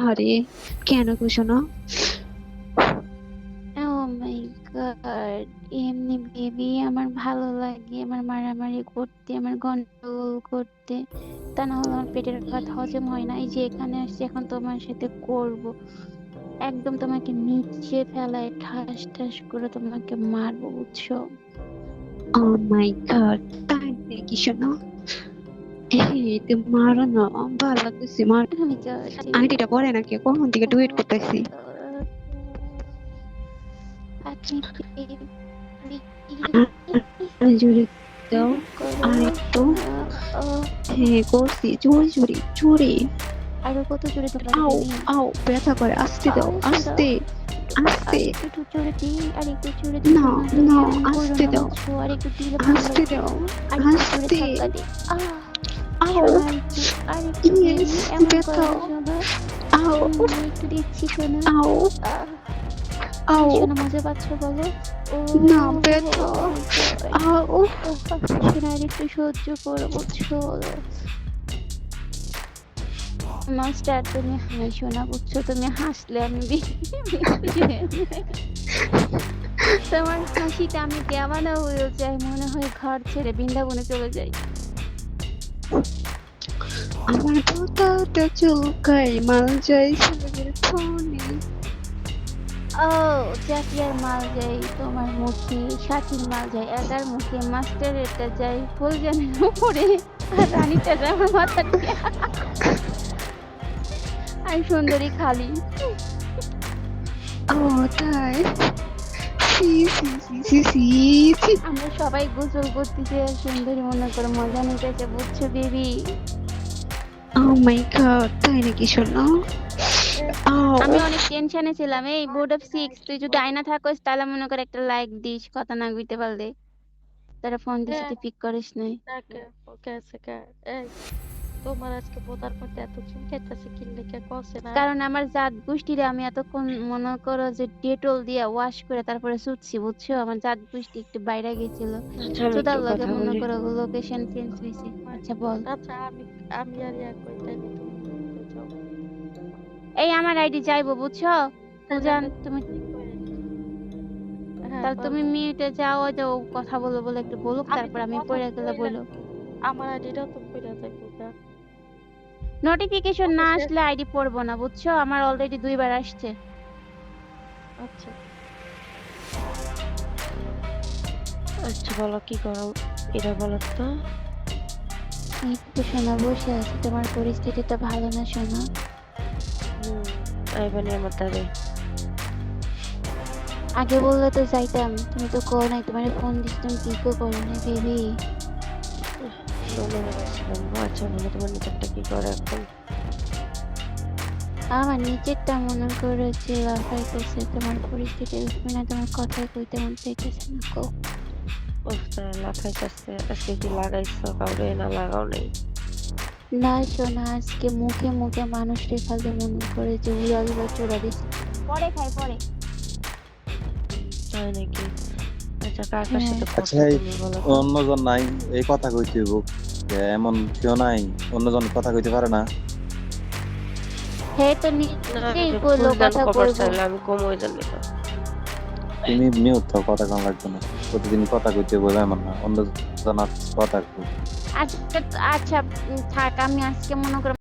আহারে, কেন গো শোনা? ও মাই গড, এমনি বেবি আমার ভালো লাগে আমার মারামারি করতে, আমার গন্ডগোল করতে। তা না হলে আমার পেটের ভাত হজম হয় না। এই যে এখানে আসছি, এখন তোমার সাথে করব। একদম তোমাকে নিচে ফেলায় ঠাস ঠাস করে তোমাকে মারবো, বুঝছো? ও মাই গড, তাই নাকি শোনা? তুমি মারো না, ভালো লাগতেছে মার। আমি যাচ্ছি। আইডিটা পরে নাকি কখন থেকে ডুয়েট করতেছি। আর জোরে দাও, আর একটু। হ্যাঁ করছি, জোরে জোরে জোরে। আরো কত জোরে তোমার আও বেবি? আও, ব্যথা করে, আস্তে দাও, আস্তে আস্তে। আরেকটু জোরে দিই, আরেকটু জোরে দিই না না, তুমি না, এমন করো আস্তে না দাও, বুঝছো? আরেকটু দিলে ভালো আস্তে লাগবে। দাও, আরেকটু জোরে আস্তে। ধাক্কা দিই। আও, শোনো আরেকটু, আরেকটু ইয়েস, বেবি, এমন করো ব্যথা। না শোনো। আও একটু দিচ্ছি শোনো। আও আহ, আও, শোনো মজা পাচ্ছ বলো? ও না ব্যথা। মাই গড। আও শোনো আরেকটু সহ্য করো, বুঝছো? মাস্টার তুমি হাসো না, বুঝছো? তুমি হাসলে আমি তোমার হাসিতে আমি দেওয়ানা হয়ে যাই, মনে হয় ঘর ছেড়ে বৃন্দাবনে চলে যাই। আমার পোতাটা চুলকায়, মাল যাই ছেলেদের ফোনে। ও জাতিয়ার মাল যাই তোমার মুখে, সাথীর মাল যাই একার মুখে, মাস্টারেরটা যাই ফুলজানের উপরে, আর রানীটা যায় আমার মাথা দিয়ে। আর সুন্দরী খালি। ও তাই? সি সি সি সি সি সি। আমরা সবাই গোসল করতেছি আর সুন্দরী মনে করে মজা নিতেছে, বুঝছো বেবি? ও মাই গড, তাই নাকি শোনো? আও আমি অনেক টেনশনে ছিলাম। এই বোর্ড অফ 6, তুই যদি আয়না থাকোস তাহলে মনে করে একটা লাইক দিস, কথা না কইতে পারলে। তারা ফোন দিছি, তুই পিক করিস নাই। ওকে আছে এই তোমার আজকে বোতার মধ্যে এত চুলকাইতেছে কি লেখা কছে না? কারণ আমার জাত গোষ্ঠীরে আমি এতক্ষণ মনে করো যে ডেটল দিয়ে ওয়াশ করে তারপরে শুচ্ছি, বুঝছো? আমার জাত গোষ্ঠী একটু বাইরে গেছিল, আচ্ছা আমি তো তার একটু লগে কথা মনে বলি। করো লোকেশন চেঞ্জ হয়েছে। আচ্ছা বল। আচ্ছা আমি আর ইয়া কইতাই নি, তুমি বলতে চাও? এই আমার আইডি যাইবো, বুঝছো? পূজান তুমি হ্যাঁ তাহলে তুমি বলো। মিউটে যাও, ওই যে ও কথা বলবো বলে একটু বলুক, আমি তারপর তো আমি কথা পড়ে গেলে কইলা, বলো। আমার আইডিটাও তো কইরা যাইবো গা। নোটিফিকেশন ওকে না শেষ। আসলে আইডি পড়বো না, বুঝছো? আমার অলরেডি 2বার আসছে। আচ্ছা আচ্ছা বলো কি করো, এটা বলো তো। এই তো শোনা বসে আছি, তোমার পরিস্থিতিটা ভালো না শোনা। আইবানি আমার দ্বারে। আগে বললে তো যাইতাম, তুমি তো কো নাই, তোমার ফোন দিস তুমি পিকও করো না বেবি। মনে হয়েছিলাম। আচ্ছা বলো তোমার নিচেরটা কি করে এখন? আমার নিচেরটা মনে করো যে লাফাইতেছে, তোমার পরিস্থিতি শুনে তোমার কথাই কইতে মন চাইতেছে না, কো। ওহ তারা লাফাইতেছে। আজকে কি লাগাইছো কাউরে না লাগাও নাই? না শোনা, আজকে মুখে মুখে মানুষ খালি মনে করে যে উড়া উড়া চোরা দিছে। পরে খাই পরে। তাই নাকি? আচ্ছা কার কার হ্যাঁ। সাথে আচ্ছা করছো এই তুমি বলো তো? অন্যজন নাই এই কথা কইতে হইব, যে এমন কেউ নাই অন্যজন কথা কইতে পারে না। হে তো না নিজেই আমি কইলো ফুলদান কথা কভার কইবো। চাইলে আমি কম হয়ে জানি না। তুমি মিউট থাও, কথা কম লাগবে না। প্রতিদিন কথা কইতে বলে এমন না, অন্যজন কথা কই। আচ্ছা আচ্ছা, থাক, আমি আজকে মনে করো